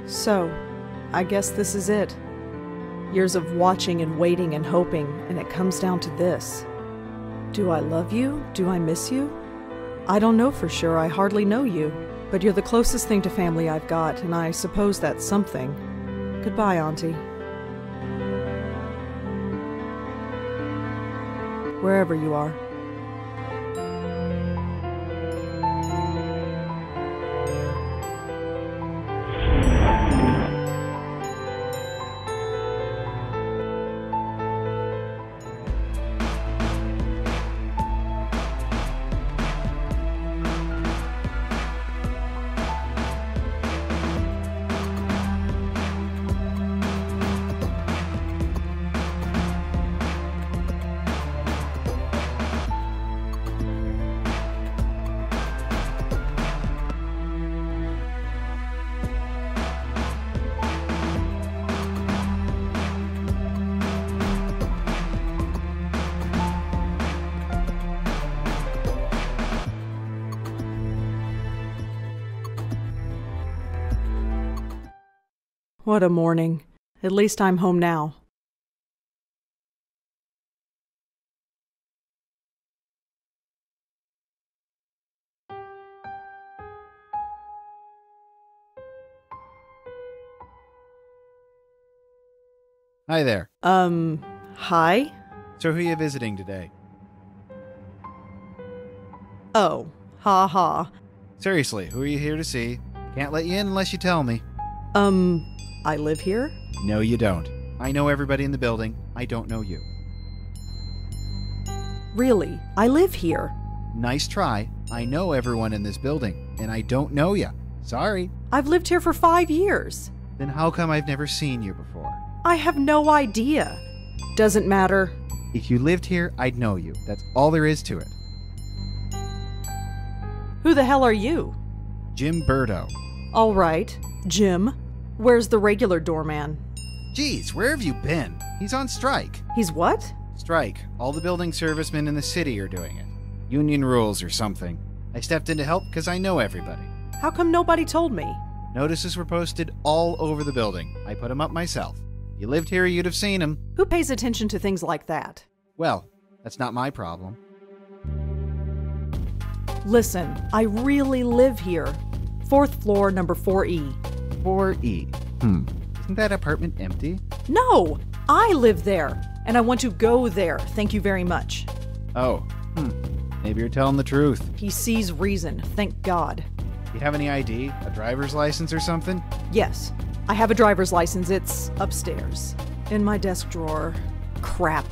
So, I guess this is it. Years of watching and waiting and hoping, and it comes down to this. Do I love you? Do I miss you? I don't know for sure, I hardly know you. But you're the closest thing to family I've got, and I suppose that's something. Goodbye, Auntie. Wherever you are. What a morning. At least I'm home now. Hi there. Hi? So who are you visiting today? Oh, ha ha. Seriously, who are you here to see? Can't let you in unless you tell me. I live here? No, you don't. I know everybody in the building. I don't know you. Really? I live here. Nice try. I know everyone in this building, and I don't know you. Sorry. I've lived here for 5 years. Then how come I've never seen you before? I have no idea. Doesn't matter. If you lived here, I'd know you. That's all there is to it. Who the hell are you? Jim Burdo. All right. Jim. Where's the regular doorman? Geez, where have you been? He's on strike. He's what? Strike. All the building servicemen in the city are doing it. Union rules or something. I stepped in to help because I know everybody. How come nobody told me? Notices were posted all over the building. I put them up myself. If you lived here, you'd have seen them. Who pays attention to things like that? Well, that's not my problem. Listen, I really live here. 4th floor, number 4E. 4E. Isn't that apartment empty? No! I live there, and I want to go there. Thank you very much. Oh, maybe you're telling the truth. He sees reason, thank God. You have any ID? A driver's license or something? Yes, I have a driver's license. It's upstairs. In my desk drawer. Crap.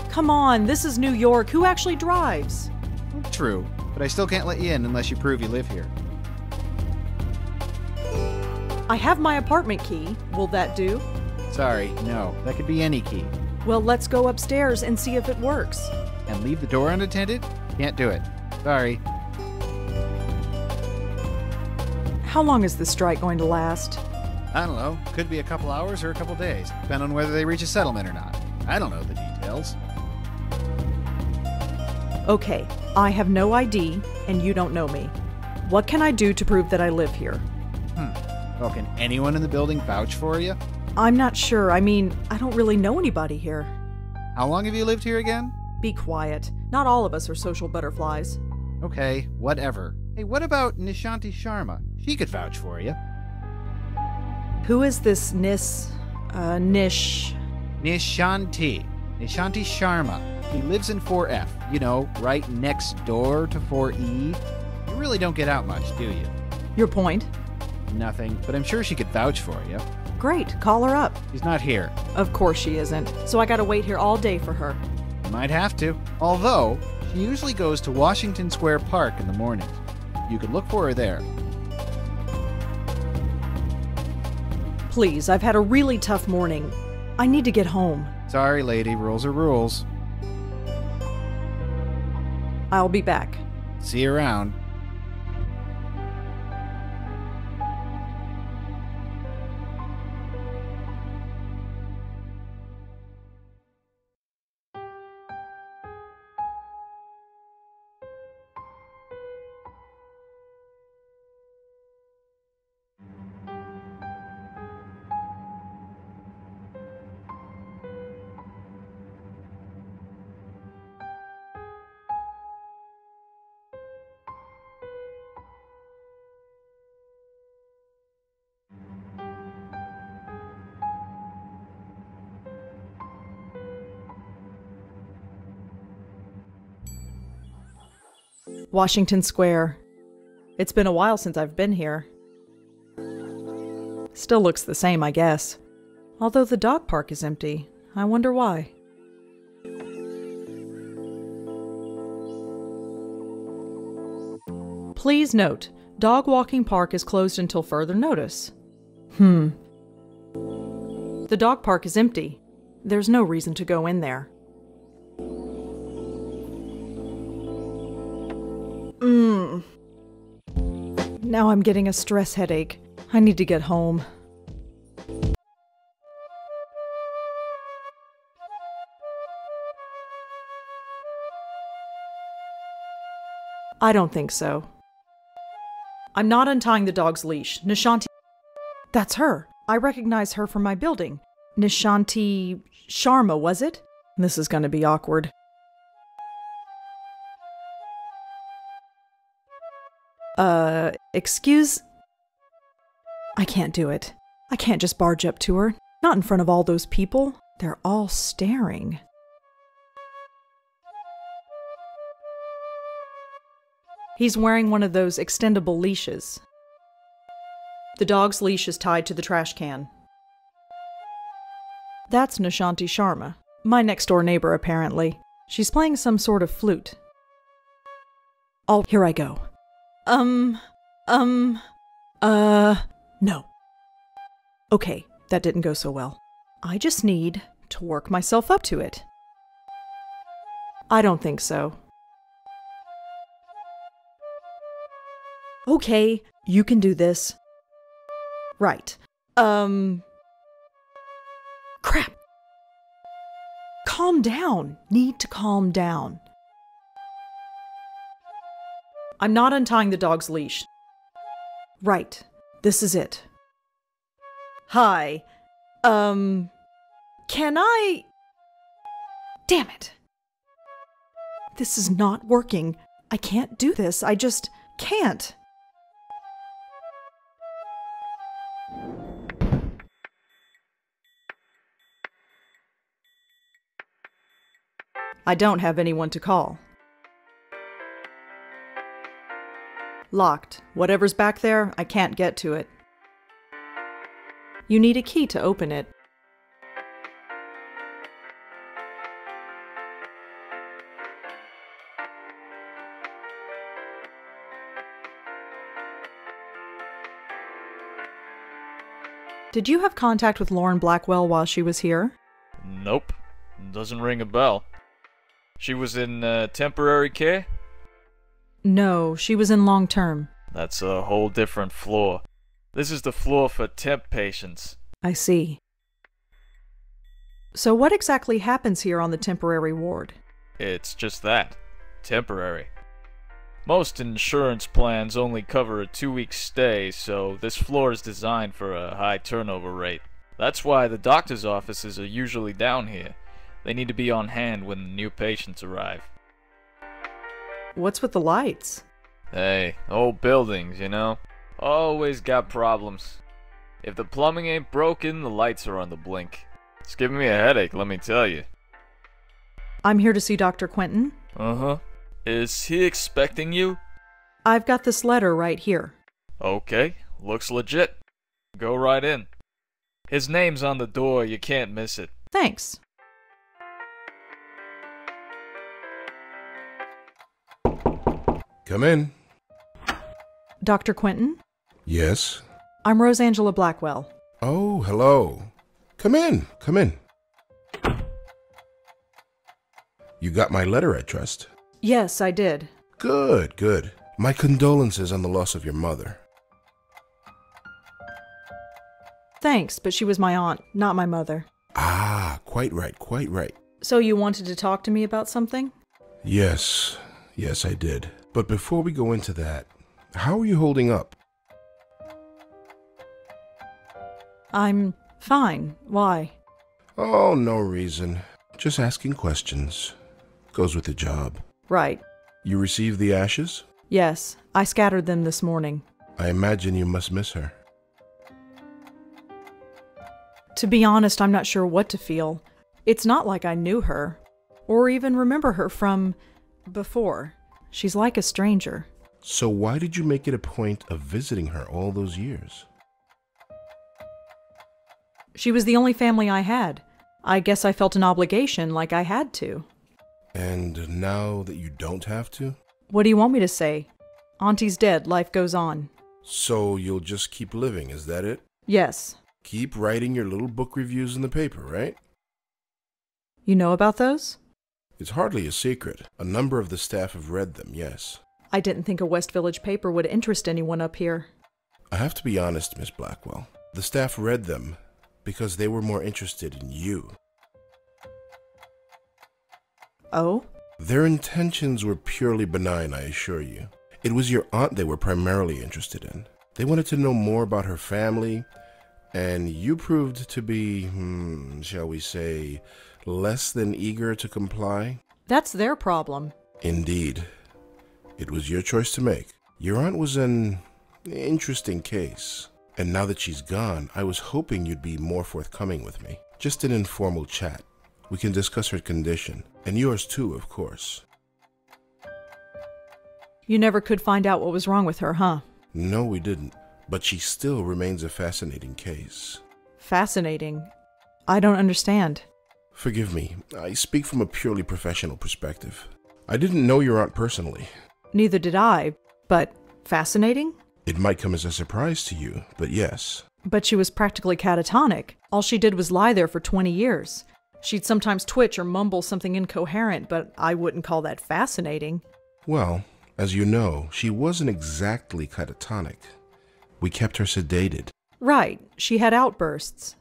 Come on, this is New York. Who actually drives? True, but I still can't let you in unless you prove you live here. I have my apartment key. Will that do? Sorry, no. That could be any key. Well, let's go upstairs and see if it works. And leave the door unattended? Can't do it. Sorry. How long is this strike going to last? I don't know. Could be a couple hours or a couple days, depending on whether they reach a settlement or not. I don't know the details. Okay, I have no ID, and you don't know me. What can I do to prove that I live here? Well, can anyone in the building vouch for you? I'm not sure. I mean, I don't really know anybody here. How long have you lived here again? Be quiet. Not all of us are social butterflies. Okay, whatever. Hey, what about Nishanti Sharma? She could vouch for you. Who is this Nish? Nishanti. Nishanti Sharma. She lives in 4F, you know, right next door to 4E. You really don't get out much, do you? Your point? Nothing, but I'm sure she could vouch for you. Great, call her up. She's not here. Of course she isn't. So I gotta wait here all day for her. You might have to. Although, she usually goes to Washington Square Park in the mornings. You could look for her there. Please, I've had a really tough morning. I need to get home. Sorry, lady, rules are rules. I'll be back. See you around. Washington Square. It's been a while since I've been here. Still looks the same, I guess. Although the dog park is empty. I wonder why. Please note, dog walking park is closed until further notice. The dog park is empty. There's no reason to go in there. Now I'm getting a stress headache. I need to get home. I don't think so. I'm not untying the dog's leash. Nishanti... That's her. I recognize her from my building. Nishanti Sharma, was it? This is gonna be awkward. Excuse? I can't do it. I can't just barge up to her. Not in front of all those people. They're all staring. He's wearing one of those extendable leashes. The dog's leash is tied to the trash can. That's Nishanti Sharma, my next-door neighbor, apparently. She's playing some sort of flute. Oh, here I go. No. Okay, that didn't go so well. I just need to work myself up to it. I don't think so. Okay, you can do this. Right. Crap. Calm down. Need to calm down. I'm not untying the dog's leash. Right. This is it. Hi. Can I... Damn it. This is not working. I can't do this. I just can't. I don't have anyone to call. Locked. Whatever's back there, I can't get to it. You need a key to open it. Did you have contact with Lauren Blackwell while she was here? Nope. Doesn't ring a bell. She was in temporary care? No, she was in long-term. That's a whole different floor. This is the floor for temp patients. I see. So what exactly happens here on the temporary ward? It's just that. Temporary. Most insurance plans only cover a 2-week stay, so this floor is designed for a high turnover rate. That's why the doctor's offices are usually down here. They need to be on hand when the new patients arrive. What's with the lights? Hey, old buildings, you know? Always got problems. If the plumbing ain't broken, the lights are on the blink. It's giving me a headache, let me tell you. I'm here to see Dr. Quentin. Uh-huh. Is he expecting you? I've got this letter right here. Okay, looks legit. Go right in. His name's on the door, you can't miss it. Thanks. Come in. Dr. Quentin? Yes? I'm Rosangela Blackwell. Oh, hello. Come in, come in. You got my letter, I trust? Yes, I did. Good, good. My condolences on the loss of your mother. Thanks, but she was my aunt, not my mother. Ah, quite right, quite right. So you wanted to talk to me about something? Yes, I did. But before we go into that, how are you holding up? I'm fine. Why? Oh, no reason. Just asking questions. Goes with the job. Right. You received the ashes? Yes, I scattered them this morning. I imagine you must miss her. To be honest, I'm not sure what to feel. It's not like I knew her, or even remember her from before. She's like a stranger. So why did you make it a point of visiting her all those years? She was the only family I had. I guess I felt an obligation, like I had to. And now that you don't have to? What do you want me to say? Auntie's dead, life goes on. So you'll just keep living, is that it? Yes. Keep writing your little book reviews in the paper, right? You know about those? It's hardly a secret. A number of the staff have read them, yes. I didn't think a West Village paper would interest anyone up here. I have to be honest, Miss Blackwell. The staff read them because they were more interested in you. Oh? Their intentions were purely benign, I assure you. It was your aunt they were primarily interested in. They wanted to know more about her family, and you proved to be, shall we say, less than eager to comply? That's their problem. Indeed. It was your choice to make. Your aunt was an interesting case. And now that she's gone, I was hoping you'd be more forthcoming with me. Just an informal chat. We can discuss her condition. And yours too, of course. You never could find out what was wrong with her, huh? No, we didn't. But she still remains a fascinating case. Fascinating. I don't understand. Forgive me. I speak from a purely professional perspective. I didn't know your aunt personally. Neither did I, but fascinating? It might come as a surprise to you, but yes. But she was practically catatonic. All she did was lie there for 20 years. She'd sometimes twitch or mumble something incoherent, but I wouldn't call that fascinating. Well, as you know, she wasn't exactly catatonic. We kept her sedated. Right, she had outbursts.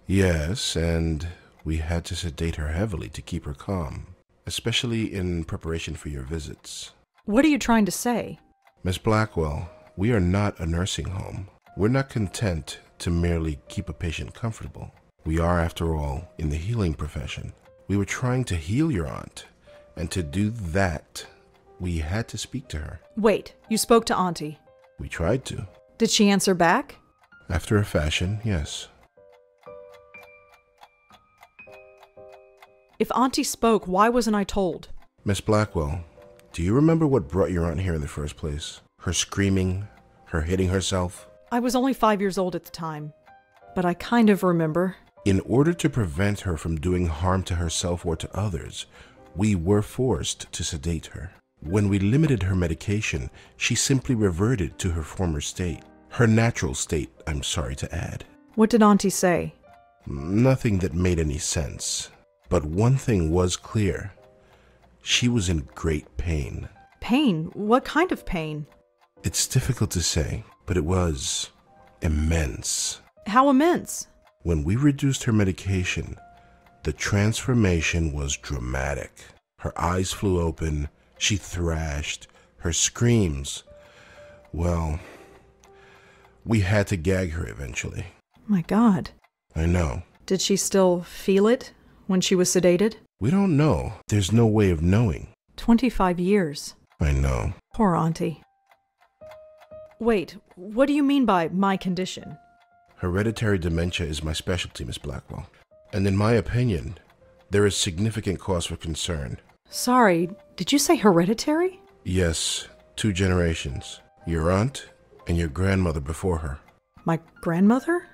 Yes, and we had to sedate her heavily to keep her calm, especially in preparation for your visits. What are you trying to say? Miss Blackwell, we are not a nursing home. We're not content to merely keep a patient comfortable. We are, after all, in the healing profession. We were trying to heal your aunt, and to do that, we had to speak to her. Wait, you spoke to Auntie. We tried to. Did she answer back? After a fashion, yes. If Auntie spoke, why wasn't I told? Miss Blackwell, do you remember what brought your aunt here in the first place? Her screaming, her hitting herself? I was only 5 years old at the time, but I kind of remember. In order to prevent her from doing harm to herself or to others, we were forced to sedate her. When we limited her medication, she simply reverted to her former state. Her natural state, I'm sorry to add. What did Auntie say? Nothing that made any sense. But one thing was clear. She was in great pain. Pain? What kind of pain? It's difficult to say, but it was immense. How immense? When we reduced her medication, the transformation was dramatic. Her eyes flew open, she thrashed, her screams. Well, we had to gag her eventually. My God. I know. Did she still feel it when she was sedated? We don't know. There's no way of knowing. 25 years. I know. Poor Auntie. Wait, what do you mean by my condition? Hereditary dementia is my specialty, Miss Blackwell. And in my opinion, there is significant cause for concern. Sorry, did you say hereditary? Yes, 2 generations. Your aunt and your grandmother before her. My grandmother?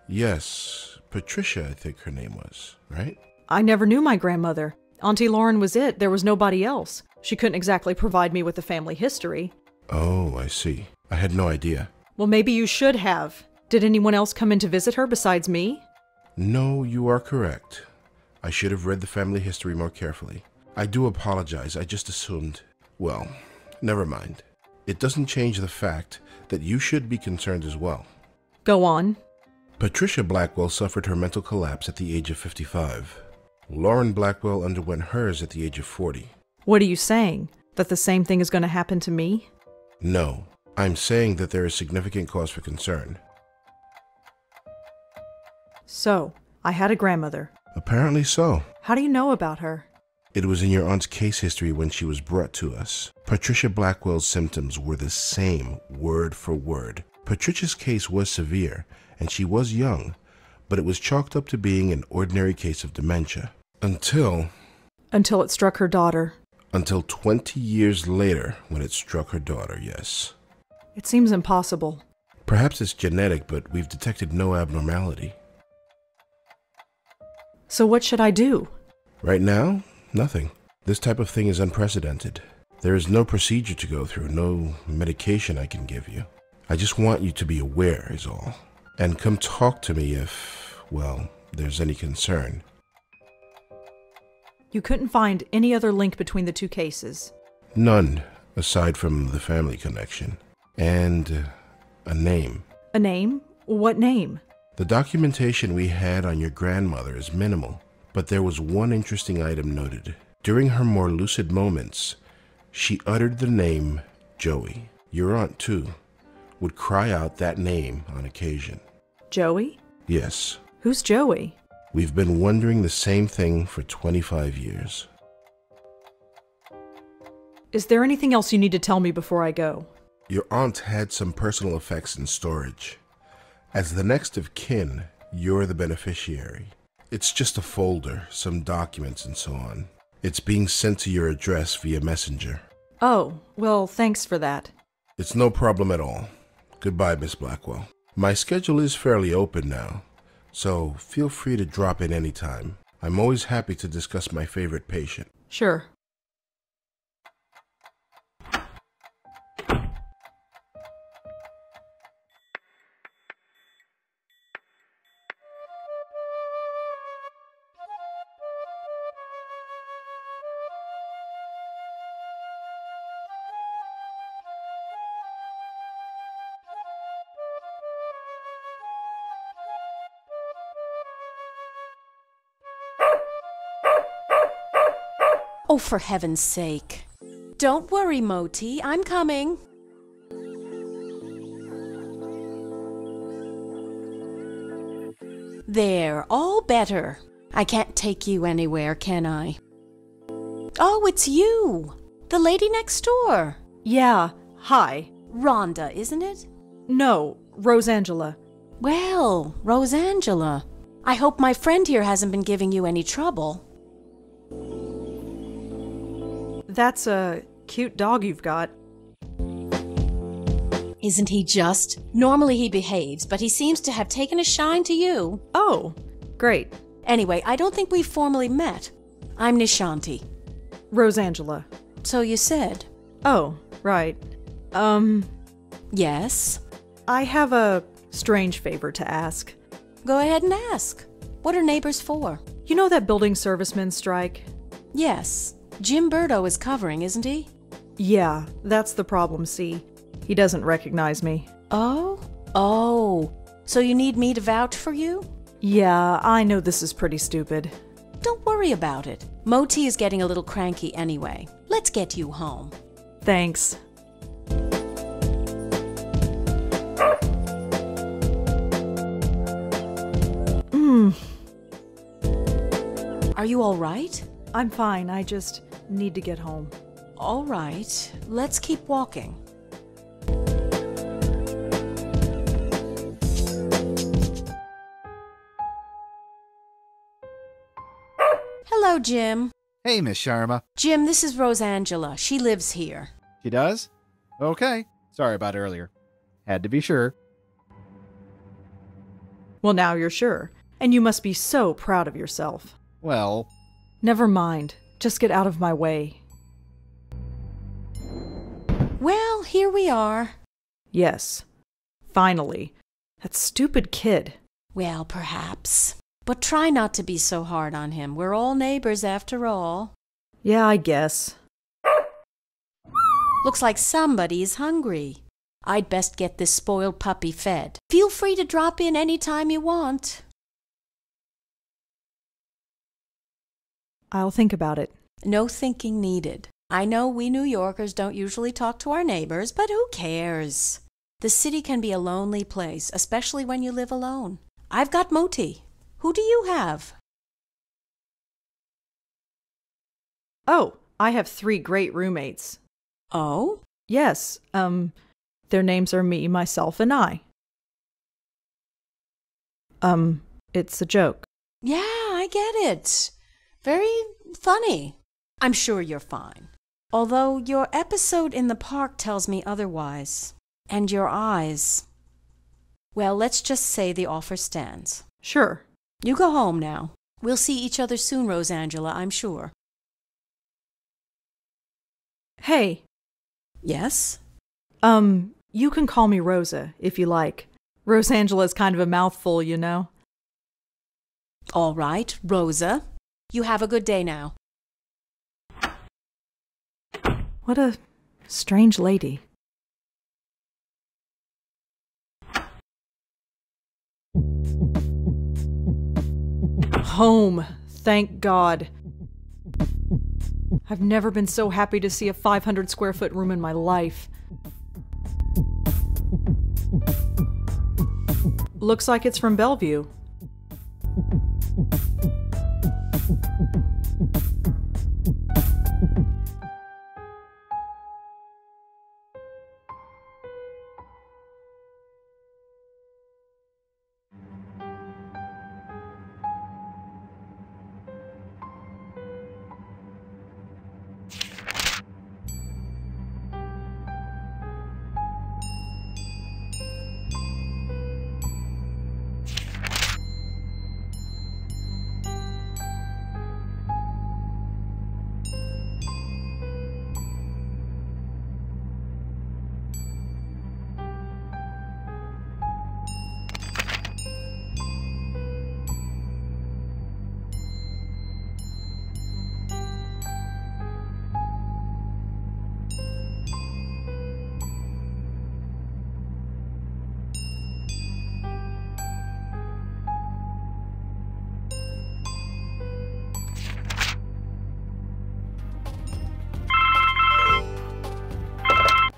Yes, Patricia, I think her name was, right? I never knew my grandmother. Auntie Lauren was it. There was nobody else. She couldn't exactly provide me with the family history. Oh, I see. I had no idea. Well, maybe you should have. Did anyone else come in to visit her besides me? No, you are correct. I should have read the family history more carefully. I do apologize. I just assumed. Well, never mind. It doesn't change the fact that you should be concerned as well. Go on. Patricia Blackwell suffered her mental collapse at the age of 55. Lauren Blackwell underwent hers at the age of 40. What are you saying? That the same thing is going to happen to me? No, I'm saying that there is significant cause for concern. So, I had a grandmother. Apparently so. How do you know about her? It was in your aunt's case history when she was brought to us. Patricia Blackwell's symptoms were the same, word for word. Patricia's case was severe, and she was young, but it was chalked up to being an ordinary case of dementia. Until it struck her daughter. Until 20 years later, when it struck her daughter, yes. It seems impossible. Perhaps it's genetic, but we've detected no abnormality. So what should I do? Right now, nothing. This type of thing is unprecedented. There is no procedure to go through, no medication I can give you. I just want you to be aware, is all. And come talk to me if, well, there's any concern. You couldn't find any other link between the two cases? None, aside from the family connection. And a name. A name? What name? The documentation we had on your grandmother is minimal, but there was one interesting item noted. During her more lucid moments, she uttered the name Joey. Your aunt, too, would cry out that name on occasion. Joey? Yes. Who's Joey? We've been wondering the same thing for 25 years. Is there anything else you need to tell me before I go? Your aunt had some personal effects in storage. As the next of kin, you're the beneficiary. It's just a folder, some documents and so on. It's being sent to your address via messenger. Oh, well, thanks for that. It's no problem at all. Goodbye, Miss Blackwell. My schedule is fairly open now, so feel free to drop in anytime. I'm always happy to discuss my favorite patient. Sure. Oh, for heaven's sake. Don't worry, Moti. I'm coming. There, all better. I can't take you anywhere, can I? Oh, it's you. The lady next door. Yeah, hi. Rhonda, isn't it? No, Rosangela. Well, Rosangela. I hope my friend here hasn't been giving you any trouble. That's a cute dog you've got. Isn't he just? Normally he behaves, but he seems to have taken a shine to you. Oh, great. Anyway, I don't think we've formally met. I'm Nishanti. Rosangela. So you said. Oh, right. Yes? I have a strange favor to ask. Go ahead and ask. What are neighbors for? You know that building servicemen strike? Yes. Jim Burdo is covering, isn't he? Yeah, that's the problem, see. He doesn't recognize me. Oh? Oh. So you need me to vouch for you? Yeah, I know this is pretty stupid. Don't worry about it. Moti is getting a little cranky anyway. Let's get you home. Thanks. Are you all right? I'm fine, I just need to get home. All right. Let's keep walking. Hello, Jim. Hey, Miss Sharma. Jim, this is Rosangela. She lives here. She does? Okay. Sorry about earlier. Had to be sure. Well, now you're sure. And you must be so proud of yourself. Well, Never mind. Just get out of my way. Well, here we are. Yes. Finally. That stupid kid. Well, perhaps. But try not to be so hard on him. We're all neighbors after all. Yeah, I guess. Looks like somebody is hungry. I'd best get this spoiled puppy fed. Feel free to drop in any time you want. I'll think about it. No thinking needed. I know we New Yorkers don't usually talk to our neighbors, but who cares? The city can be a lonely place, especially when you live alone. I've got Moti. Who do you have? Oh, I have 3 great roommates. Oh? Yes, their names are me, myself, and I. It's a joke. Yeah, I get it. Very funny. I'm sure you're fine. Although your episode in the park tells me otherwise. And your eyes. Well, let's just say the offer stands. Sure. You go home now. We'll see each other soon, Rosangela, I'm sure. Hey. Yes? You can call me Rosa, if you like. Rosangela's kind of a mouthful, you know. All right, Rosa. You have a good day now. What a strange lady. Home, thank God. I've never been so happy to see a 500 square foot room in my life. Looks like it's from Bellevue.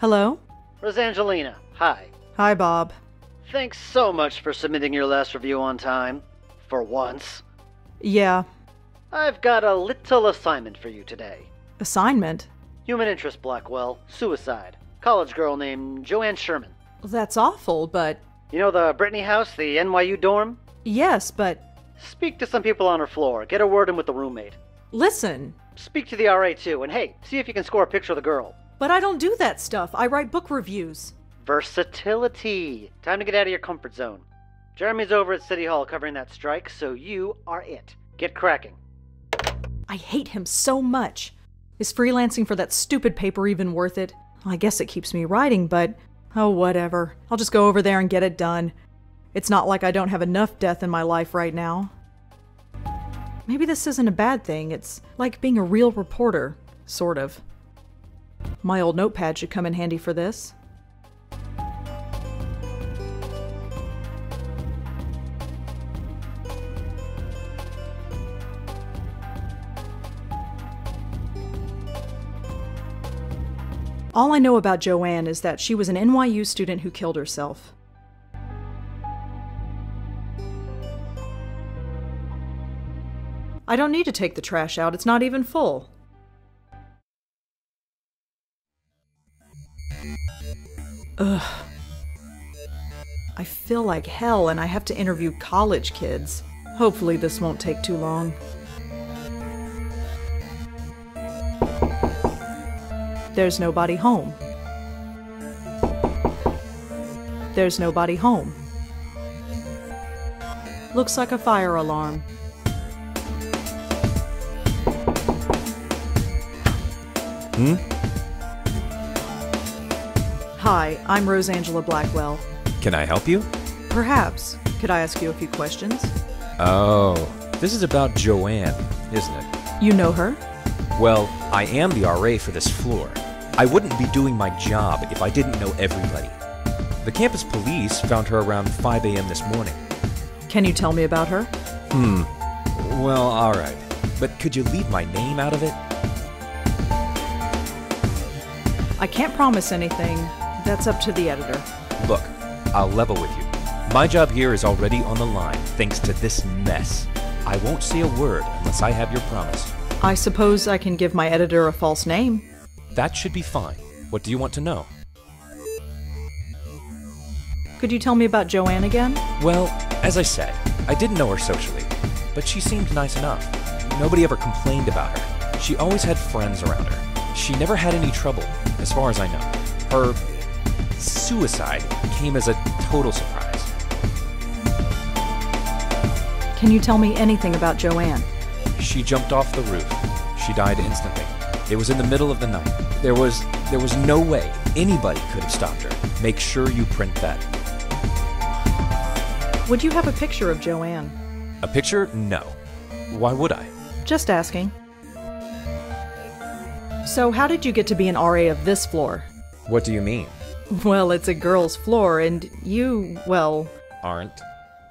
Hello? Rosangelina, hi. Hi, Bob. Thanks so much for submitting your last review on time. For once. Yeah. I've got a little assignment for you today. Assignment? Human interest, Blackwell. Suicide. College girl named Joanne Sherman. That's awful, but... You know the Brittany house, the NYU dorm? Yes, but... Speak to some people on her floor. Get a word in with the roommate. Listen! Speak to the RA too, and hey, see if you can score a picture of the girl. But I don't do that stuff. I write book reviews. Versatility. Time to get out of your comfort zone. Jeremy's over at City Hall covering that strike, so you are it. Get cracking. I hate him so much. Is freelancing for that stupid paper even worth it? I guess it keeps me writing, but... oh, whatever. I'll just go over there and get it done. It's not like I don't have enough death in my life right now. Maybe this isn't a bad thing. It's like being a real reporter. Sort of. My old notepad should come in handy for this. All I know about Joanne is that she was an NYU student who killed herself. I don't need to take the trash out, it's not even full. Ugh. I feel like hell and I have to interview college kids. Hopefully this won't take too long. There's nobody home. There's nobody home. Looks like a fire alarm. Hi, I'm Rosangela Blackwell. Can I help you? Perhaps. Could I ask you a few questions? Oh, this is about Joanne, isn't it? You know her? Well, I am the RA for this floor. I wouldn't be doing my job if I didn't know everybody. The campus police found her around 5 a.m. this morning. Can you tell me about her? Well, alright. But could you leave my name out of it? I can't promise anything. That's up to the editor. Look, I'll level with you. My job here is already on the line, thanks to this mess. I won't say a word unless I have your promise. I suppose I can give my editor a false name. That should be fine. What do you want to know? Could you tell me about Joanne again? Well, as I said, I didn't know her socially, but she seemed nice enough. Nobody ever complained about her. She always had friends around her. She never had any trouble, as far as I know. Her suicide came as a total surprise. Can you tell me anything about Joanne? She jumped off the roof. She died instantly. It was in the middle of the night. There was no way anybody could have stopped her. Make sure you print that. Would you have a picture of Joanne? A picture? No. Why would I? Just asking. So how did you get to be an RA of this floor? What do you mean? Well, it's a girl's floor, and you, well... Aren't?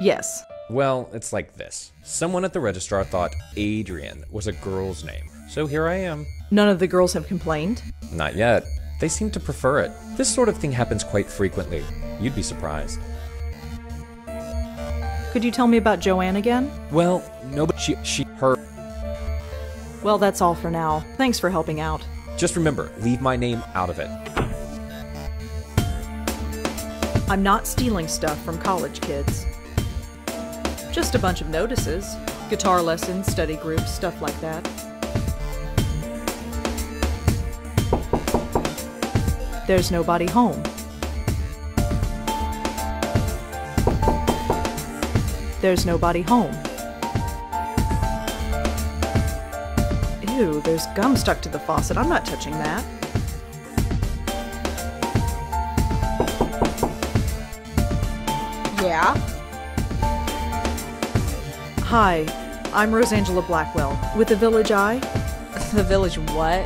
Yes. Well, it's like this. Someone at the registrar thought Adrian was a girl's name, so here I am. None of the girls have complained? Not yet. They seem to prefer it. This sort of thing happens quite frequently. You'd be surprised. Could you tell me about Joanne again? Well, no, but her... Well, that's all for now. Thanks for helping out. Just remember, leave my name out of it. I'm not stealing stuff from college kids. Just a bunch of notices. Guitar lessons, study groups, stuff like that. There's nobody home. There's nobody home. Ew, there's gum stuck to the faucet. I'm not touching that. Yeah? Hi, I'm Rosangela Blackwell with the Village Eye. The Village what?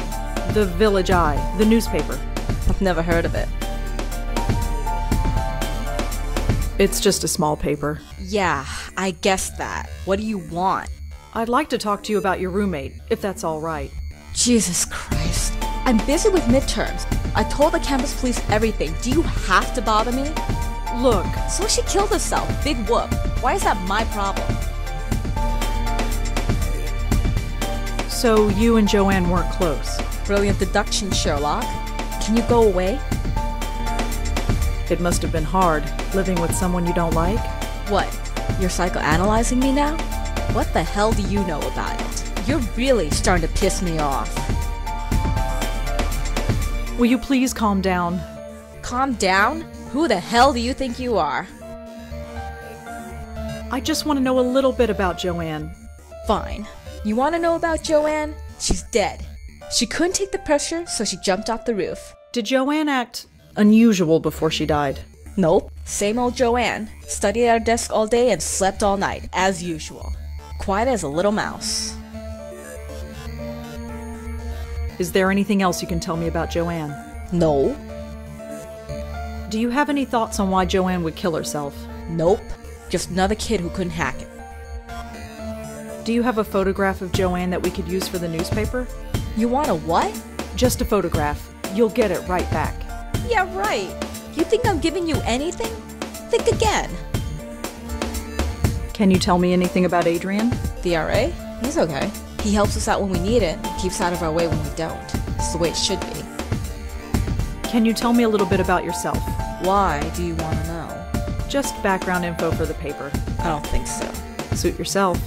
The Village Eye, the newspaper. I've never heard of it. It's just a small paper. Yeah, I guessed that. What do you want? I'd like to talk to you about your roommate, if that's all right. Jesus Christ. I'm busy with midterms. I told the campus police everything. Do you have to bother me? Look, So she killed herself. Big whoop. Why is that my problem? so you and Joanne weren't close. Brilliant deduction, Sherlock. Can you go away? It must have been hard, living with someone you don't like. What? You're psychoanalyzing me now? What the hell do you know about it? You're really starting to piss me off. Will you please calm down? Calm down? Who the hell do you think you are? I just want to know a little bit about Joanne. Fine. You want to know about Joanne? She's dead. She couldn't take the pressure, so she jumped off the roof. Did Joanne act unusual before she died? Nope. Same old Joanne. Studied at her desk all day and slept all night, as usual. Quiet as a little mouse. Is there anything else you can tell me about Joanne? No. Do you have any thoughts on why Joanne would kill herself? Nope. Just another kid who couldn't hack it. Do you have a photograph of Joanne that we could use for the newspaper? You want a what? Just a photograph. You'll get it right back. Yeah, right. You think I'm giving you anything? Think again. Can you tell me anything about Adrian? The RA? He's okay. He helps us out when we need it, and keeps out of our way when we don't. It's the way it should be. Can you tell me a little bit about yourself? Why do you want to know? Just background info for the paper. I don't think so. Suit yourself.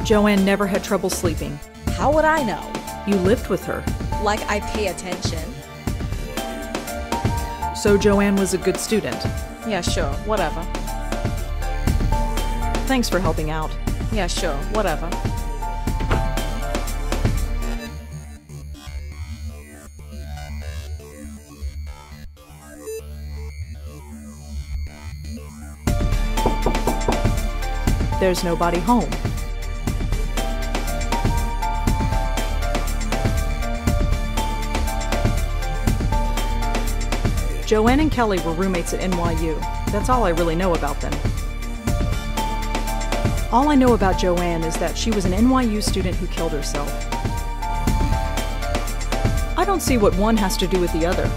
Joanne never had trouble sleeping. How would I know? You lived with her. Like I pay attention. So Joanne was a good student. Yeah, sure, whatever. Thanks for helping out. Yeah, sure, whatever. There's nobody home. Joanne and Kelly were roommates at NYU. That's all I really know about them. All I know about Joanne is that she was an NYU student who killed herself. I don't see what one has to do with the other.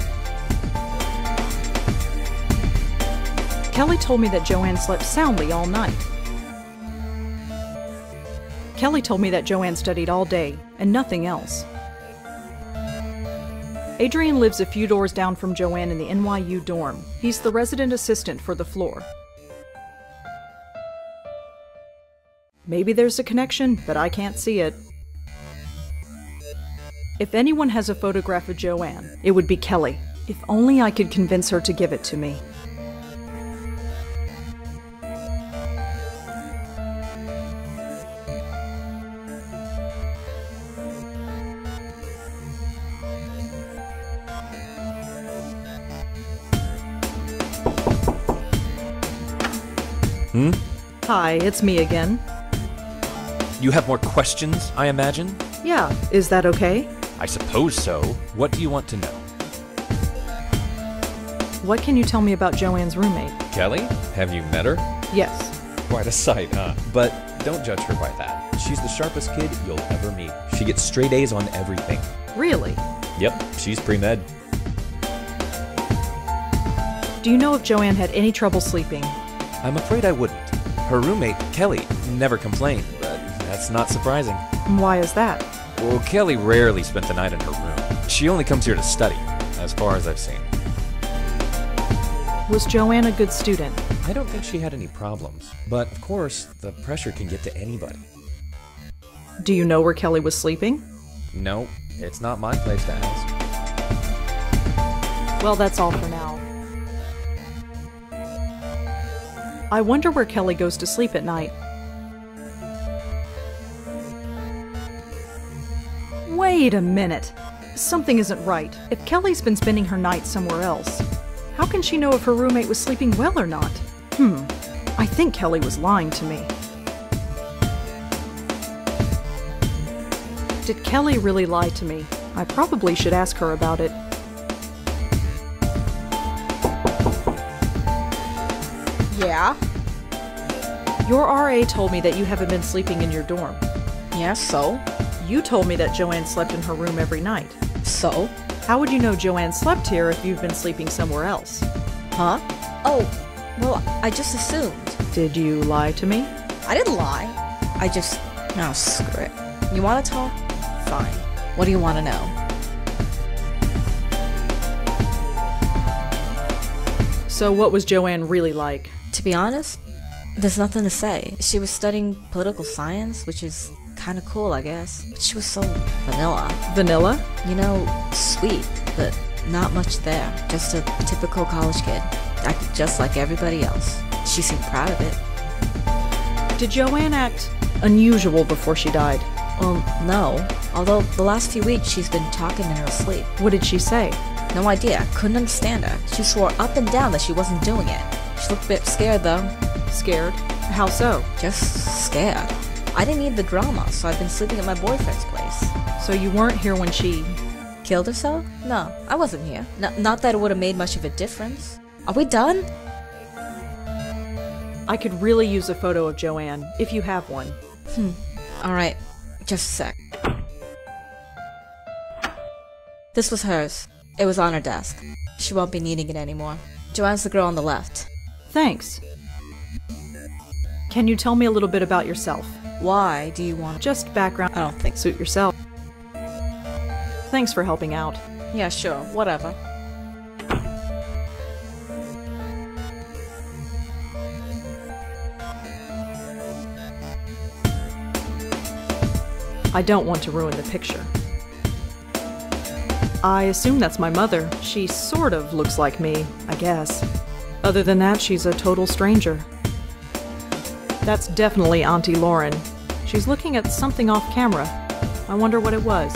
Kelly told me that Joanne slept soundly all night. Kelly told me that Joanne studied all day and nothing else. Adrian lives a few doors down from Joanne in the NYU dorm. He's the resident assistant for the floor. Maybe there's a connection, but I can't see it. If anyone has a photograph of Joanne, it would be Kelly. If only I could convince her to give it to me. Hi, it's me again. You have more questions, I imagine? Yeah, is that okay? I suppose so. What do you want to know? What can you tell me about Joanne's roommate? Kelly? Have you met her? Yes. Quite a sight, huh? But don't judge her by that. She's the sharpest kid you'll ever meet. She gets straight A's on everything. Really? Yep, she's pre-med. Do you know if Joanne had any trouble sleeping? I'm afraid I wouldn't. Her roommate, Kelly, never complained, but that's not surprising. Why is that? Well, Kelly rarely spent the night in her room. She only comes here to study, as far as I've seen. Was Joanne a good student? I don't think she had any problems, but of course, the pressure can get to anybody. Do you know where Kelly was sleeping? No, it's not my place to ask. Well, that's all for now. I wonder where Kelly goes to sleep at night. Wait a minute. Something isn't right. If Kelly's been spending her night somewhere else, how can she know if her roommate was sleeping well or not? I think Kelly was lying to me. Did Kelly really lie to me? I probably should ask her about it. Yeah? Your RA told me that you haven't been sleeping in your dorm. Yeah, so? You told me that Joanne slept in her room every night. So? How would you know Joanne slept here if you've been sleeping somewhere else? Huh? Oh, well, I just assumed. Did you lie to me? I didn't lie. I just... No, screw it. You want to talk? Fine. What do you want to know? So what was Joanne really like? To be honest, there's nothing to say. She was studying political science, which is kind of cool, I guess. But she was so vanilla. Vanilla? You know, sweet, but not much there. Just a typical college kid. Acted just like everybody else. She seemed proud of it. Did Joanne act unusual before she died? No. Although the last few weeks she's been talking in her sleep. What did she say? No idea. Couldn't understand her. She swore up and down that she wasn't doing it. She looked a bit scared, though. Scared? How so? Just scared. I didn't need the drama, so I've been sleeping at my boyfriend's place. So you weren't here when she... Killed herself? No, I wasn't here. Not that it would have made much of a difference. Are we done? I could really use a photo of Joanne, if you have one. Alright, just a sec. This was hers. It was on her desk. She won't be needing it anymore. Joanne's the girl on the left. Thanks. Can you tell me a little bit about yourself? Why do you want... Just background. I don't think so. Suit yourself. Thanks for helping out. Yeah, sure, whatever. I don't want to ruin the picture. I assume that's my mother. She sort of looks like me, I guess. Other than that, she's a total stranger. That's definitely Auntie Lauren. She's looking at something off camera. I wonder what it was.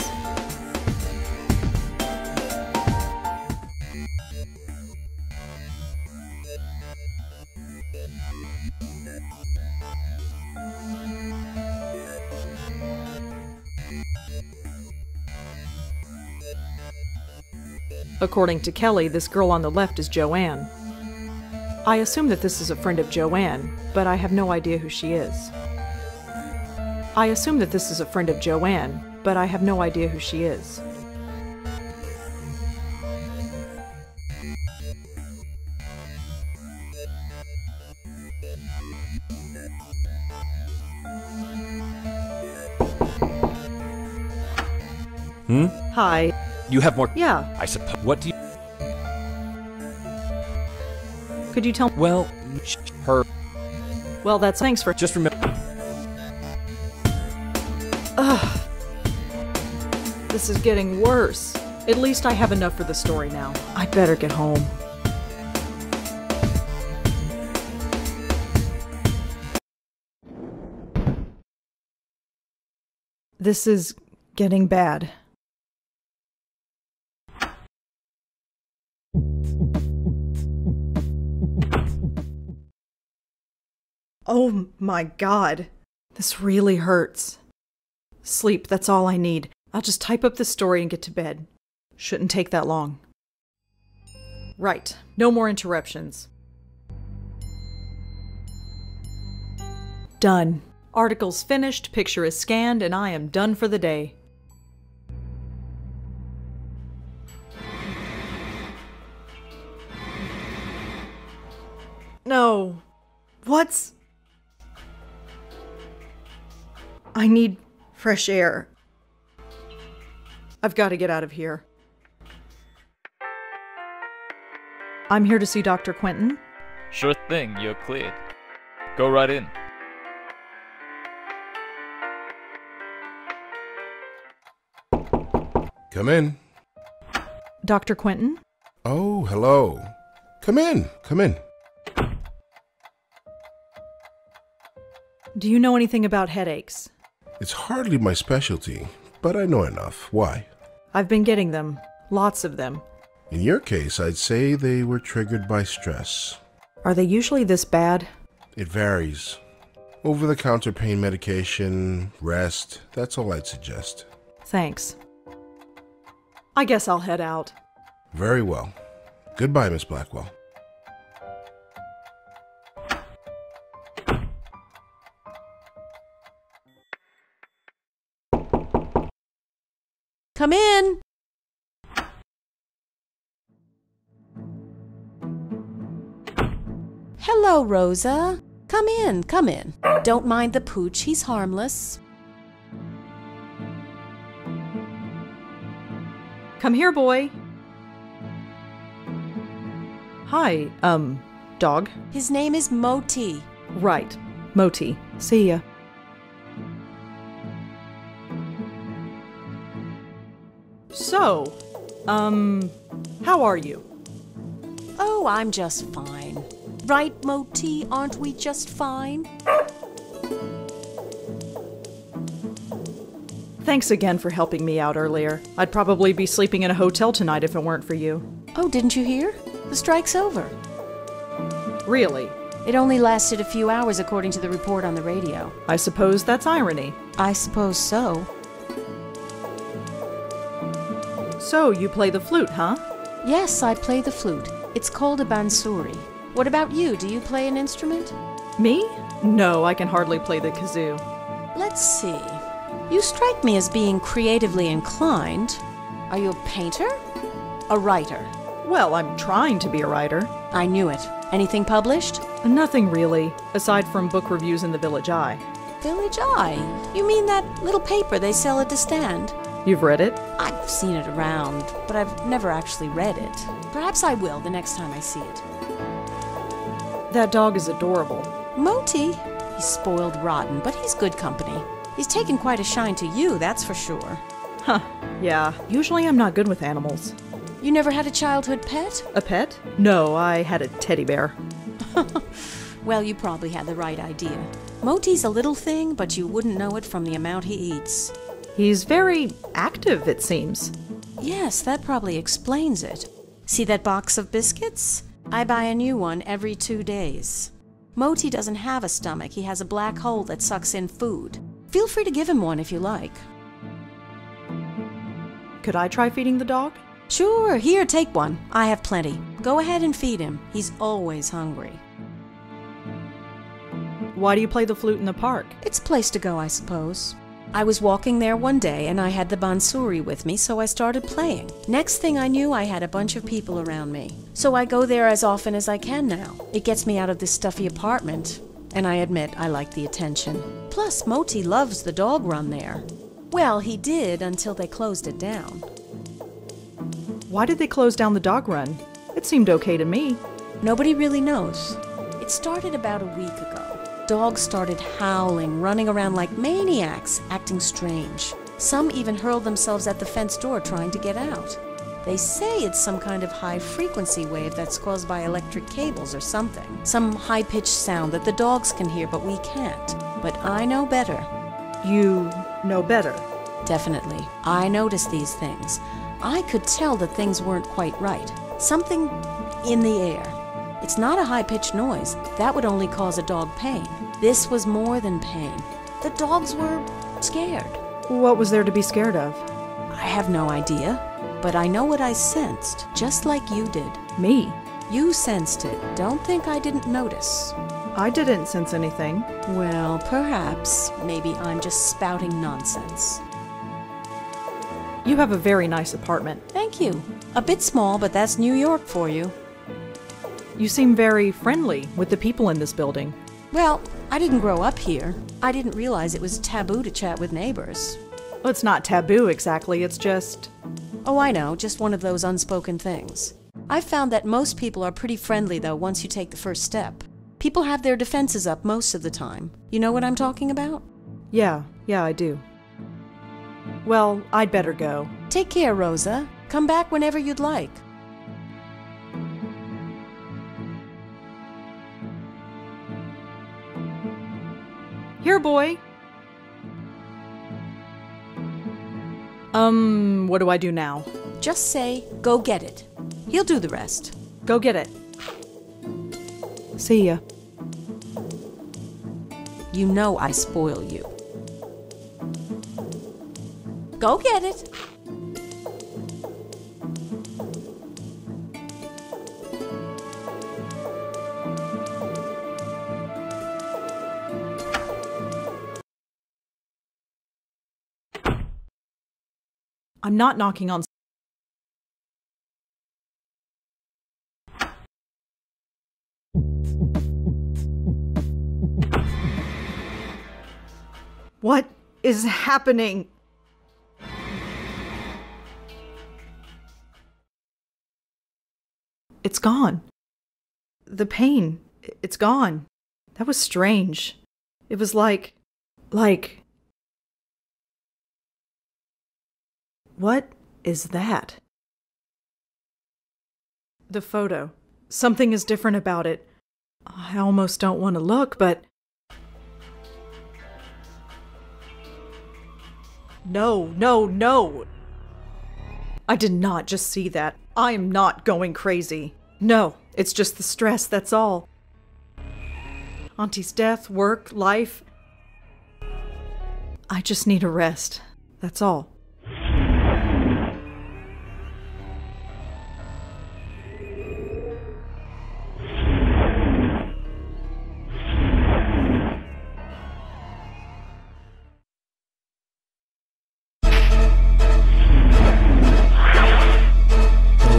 According to Kelly, this girl on the left is Joanne. I assume that this is a friend of Joanne, but I have no idea who she is. I assume that this is a friend of Joanne, but I have no idea who she is. Hi. You have more... Yeah. I suppose... What do you... Could you tell... Well, her... Well, that's... Thanks for... Just remember... Ugh. This is getting worse. At least I have enough for the story now. I'd better get home. This is getting bad. Oh my God. This really hurts. Sleep, that's all I need. I'll just type up the story and get to bed. Shouldn't take that long. Right. No more interruptions. Done. Article's finished, picture is scanned, and I am done for the day. No. What's... I need fresh air. I've got to get out of here. I'm here to see Dr. Quentin. Sure thing, you're cleared. Go right in. Come in. Dr. Quentin? Oh, hello. Come in, come in. Do you know anything about headaches? It's hardly my specialty, but I know enough. Why? I've been getting them. Lots of them. In your case, I'd say they were triggered by stress. Are they usually this bad? It varies. Over-the-counter pain medication, rest, that's all I'd suggest. Thanks. I guess I'll head out. Very well. Goodbye, Miss Blackwell. Come in. Hello, Rosa. Come in, come in. Don't mind the pooch, he's harmless. Come here, boy. Hi, dog? His name is Moti. Right. Moti. See ya. So, how are you? Oh, I'm just fine. Right, Moti? Aren't we just fine? Thanks again for helping me out earlier. I'd probably be sleeping in a hotel tonight if it weren't for you. Oh, didn't you hear? The strike's over. Really? It only lasted a few hours according to the report on the radio. I suppose that's irony. I suppose so. So, you play the flute, huh? Yes, I play the flute. It's called a bansuri. What about you? Do you play an instrument? Me? No, I can hardly play the kazoo. Let's see. You strike me as being creatively inclined. Are you a painter? A writer? Well, I'm trying to be a writer. I knew it. Anything published? Nothing really, aside from book reviews in the Village Eye. Village Eye? You mean that little paper they sell at the stand? You've read it? I've seen it around, but I've never actually read it. Perhaps I will the next time I see it. That dog is adorable. Moti? He's spoiled rotten, but he's good company. He's taken quite a shine to you, that's for sure. Huh, yeah. Usually I'm not good with animals. You never had a childhood pet? A pet? No, I had a teddy bear. Well, you probably had the right idea. Moti's a little thing, but you wouldn't know it from the amount he eats. He's very active, it seems. Yes, that probably explains it. See that box of biscuits? I buy a new one every 2 days. Moti doesn't have a stomach. He has a black hole that sucks in food. Feel free to give him one if you like. Could I try feeding the dog? Sure, here, take one. I have plenty. Go ahead and feed him. He's always hungry. Why do you play the flute in the park? It's a place to go, I suppose. I was walking there one day and I had the bansuri with me, so I started playing. Next thing I knew, I had a bunch of people around me. So I go there as often as I can now. It gets me out of this stuffy apartment, and I admit I like the attention. Plus, Moti loves the dog run there. Well, he did until they closed it down. Why did they close down the dog run? It seemed okay to me. Nobody really knows. It started about a week ago. Dogs started howling, running around like maniacs, acting strange. Some even hurl themselves at the fence door trying to get out. They say it's some kind of high-frequency wave that's caused by electric cables or something. Some high-pitched sound that the dogs can hear, but we can't. But I know better. You know better. Definitely. I noticed these things. I could tell that things weren't quite right. Something in the air. It's not a high-pitched noise. That would only cause a dog pain. This was more than pain. The dogs were scared. What was there to be scared of? I have no idea, but I know what I sensed, just like you did. Me? You sensed it. Don't think I didn't notice. I didn't sense anything. Well, perhaps. Maybe I'm just spouting nonsense. You have a very nice apartment. Thank you. A bit small, but that's New York for you. You seem very friendly with the people in this building. Well, I didn't grow up here. I didn't realize it was taboo to chat with neighbors. Well, it's not taboo exactly, it's just... Oh, I know, just one of those unspoken things. I've found that most people are pretty friendly, though, once you take the first step. People have their defenses up most of the time. You know what I'm talking about? Yeah, I do. Well, I'd better go. Take care, Rosa. Come back whenever you'd like. Here, boy. What do I do now? Just say, go get it. He'll do the rest. Go get it. See ya. You know I spoil you. Go get it. I'm not knocking on... What is happening? It's gone. The pain, it's gone. That was strange. It was like... What is that? The photo. Something is different about it. I almost don't want to look, but... No. I did not just see that. I am not going crazy. No, it's just the stress, that's all. Auntie's death, work, life. I just need a rest. That's all.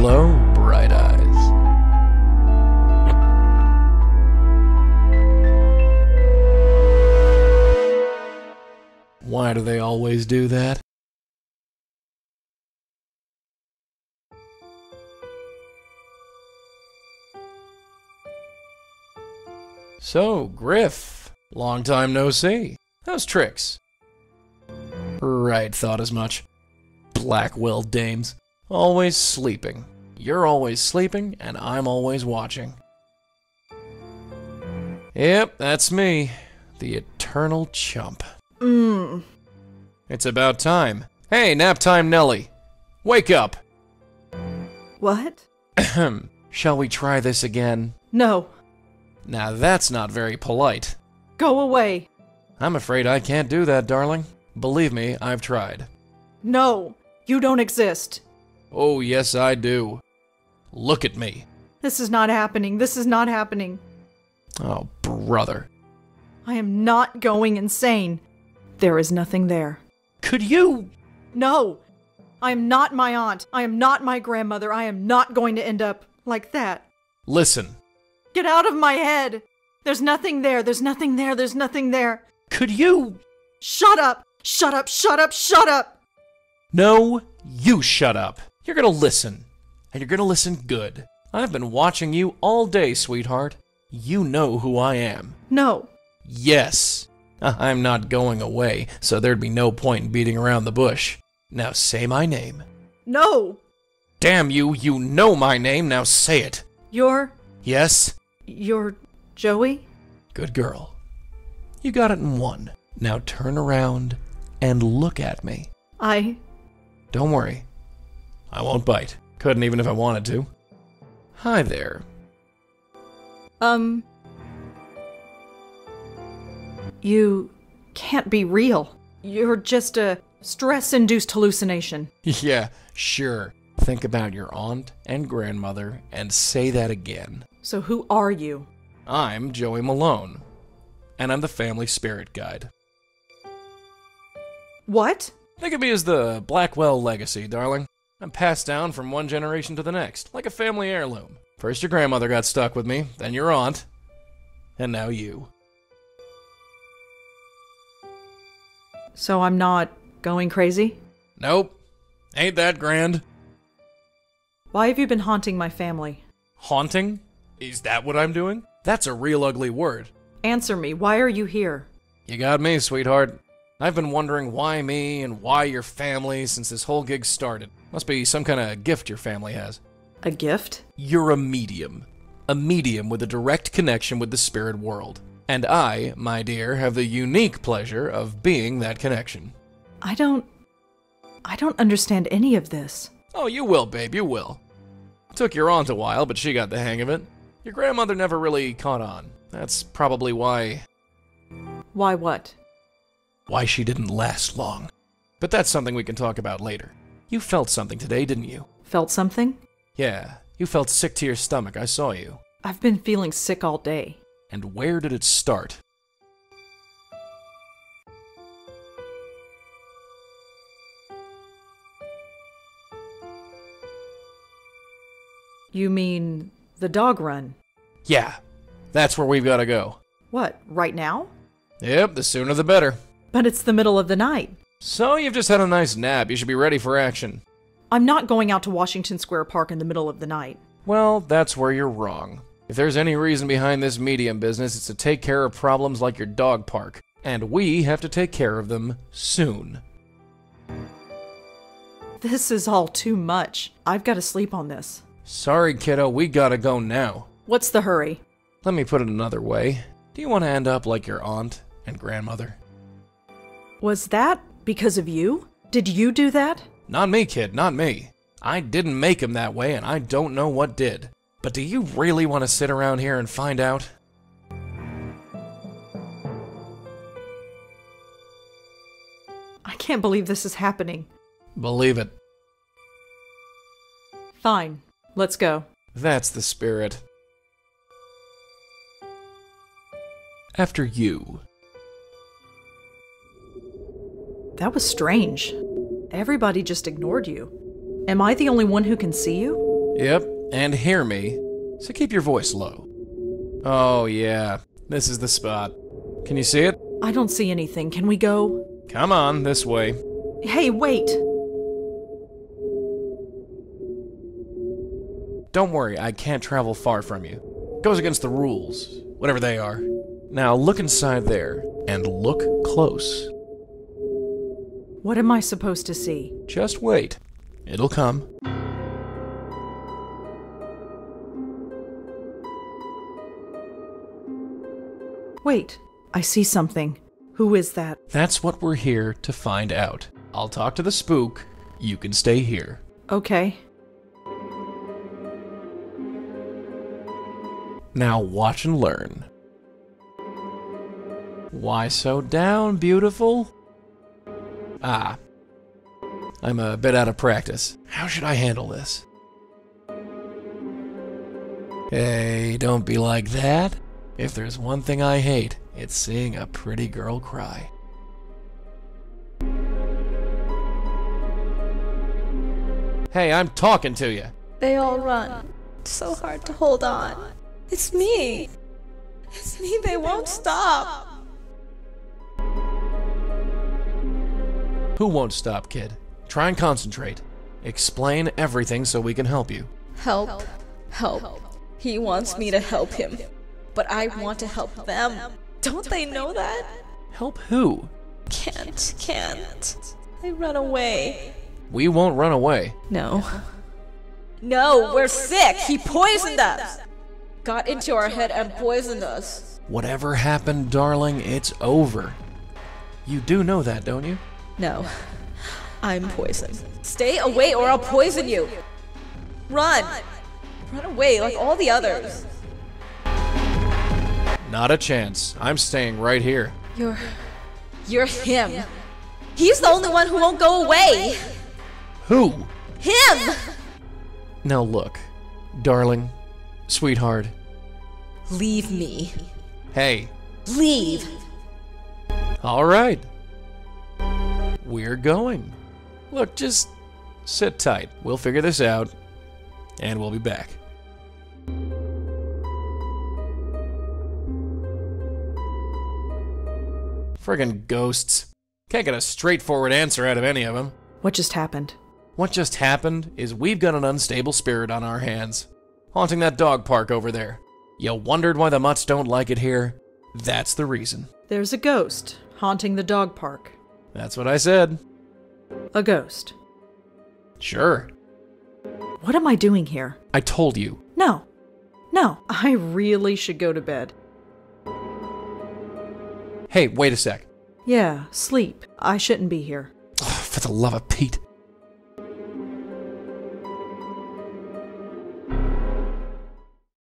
Hello, bright eyes. Why do they always do that? So, Griff, long time no see. How's tricks? Right, thought as much. Blackwell dames. Always sleeping. You're always sleeping, and I'm always watching. Yep, that's me. The eternal chump. It's about time. Hey, nap time Nelly. Wake up! What? Ahem. Shall we try this again? No. Now that's not very polite. Go away. I'm afraid I can't do that, darling. Believe me, I've tried. No, you don't exist. Oh, yes, I do. Look at me. This is not happening. This is not happening. Oh, brother. I am not going insane. There is nothing there. Could you? No! I am not my aunt. I am not my grandmother. I am not going to end up like that. Listen. Get out of my head! There's nothing there. There's nothing there. There's nothing there. Could you? Shut up! Shut up! Shut up! Shut up! No, you shut up. You're gonna listen. And you're gonna listen good. I've been watching you all day, sweetheart. You know who I am. No. Yes. I'm not going away, so there'd be no point in beating around the bush. Now say my name. No! Damn you, you know my name, now say it. You're Yes? Joey? Good girl. You got it in one. Now turn around and look at me. Don't worry. I won't bite. Couldn't even if I wanted to. Hi there. You can't be real. You're just a stress-induced hallucination. Yeah, sure. Think about your aunt and grandmother and say that again. So who are you? I'm Joey Mallone, and I'm the family spirit guide. What? Think of me as the Blackwell Legacy, darling. I'm passed down from one generation to the next, like a family heirloom. First your grandmother got stuck with me, then your aunt, and now you. So I'm not going crazy? Nope. Ain't that grand. Why have you been haunting my family? Haunting? Is that what I'm doing? That's a real ugly word. Answer me, why are you here? You got me, sweetheart. I've been wondering why me and why your family since this whole gig started. Must be some kind of gift your family has. A gift? You're a medium. A medium with a direct connection with the spirit world. And I, my dear, have the unique pleasure of being that connection. I don't understand any of this. Oh, you will, babe, you will. Took your aunt a while, but she got the hang of it. Your grandmother never really caught on. That's probably why... Why what? Why she didn't last long. But that's something we can talk about later. You felt something today, didn't you? Felt something? Yeah, you felt sick to your stomach, I saw you. I've been feeling sick all day. And where did it start? You mean the dog run? Yeah, that's where we've got to go. What, right now? Yep, the sooner the better. But it's the middle of the night. So you've just had a nice nap. You should be ready for action. I'm not going out to Washington Square Park in the middle of the night. Well, that's where you're wrong. If there's any reason behind this medium business, it's to take care of problems like your dog park. And we have to take care of them soon. This is all too much. I've got to sleep on this. Sorry, kiddo, we gotta go now. What's the hurry? Let me put it another way. Do you want to end up like your aunt and grandmother? Was that because of you? Did you do that? Not me, kid, not me. I didn't make him that way, and I don't know what did. But do you really want to sit around here and find out? I can't believe this is happening. Believe it. Fine, let's go. That's the spirit. After you. That was strange. Everybody just ignored you. Am I the only one who can see you? Yep, and hear me. So keep your voice low. Oh yeah, this is the spot. Can you see it? I don't see anything. Can we go? Come on, this way. Hey, wait! Don't worry, I can't travel far from you. Goes against the rules, whatever they are. Now look inside there, and look close. What am I supposed to see? Just wait. It'll come. Wait, I see something. Who is that? That's what we're here to find out. I'll talk to the spook. You can stay here. Okay. Now watch and learn. Why so down, beautiful? Ah. I'm a bit out of practice. How should I handle this? Hey, don't be like that. If there's one thing I hate, it's seeing a pretty girl cry. Hey, I'm talking to you. They all run. It's so hard to hold on. It's me. It's me. They won't stop. Who won't stop, kid? Try and concentrate. Explain everything so we can help you. Help. Help. He wants me to help him. But I want to help them. Don't they know that? Help who? Can't. I run away. We won't run away. No. No, we're sick. He poisoned us. Got into our head and poisoned us. Whatever happened, darling, it's over. You do know that, don't you? No. I'm poisoned. Stay away or I'll poison you. Run. Run away like all the others. Not a chance. I'm staying right here. You're him. He's the only one who won't go away. Who? Him! Now look, darling, sweetheart. Leave me. Hey. Leave. All right. We're going. Look, just sit tight. We'll figure this out, and we'll be back. Friggin' ghosts. Can't get a straightforward answer out of any of them. What just happened? What just happened is we've got an unstable spirit on our hands, haunting that dog park over there. You wondered why the mutts don't like it here? That's the reason. There's a ghost haunting the dog park. That's what I said. A ghost. Sure. What am I doing here? I told you. No. I really should go to bed. Hey, wait a sec. Yeah, sleep. I shouldn't be here. Oh, for the love of Pete.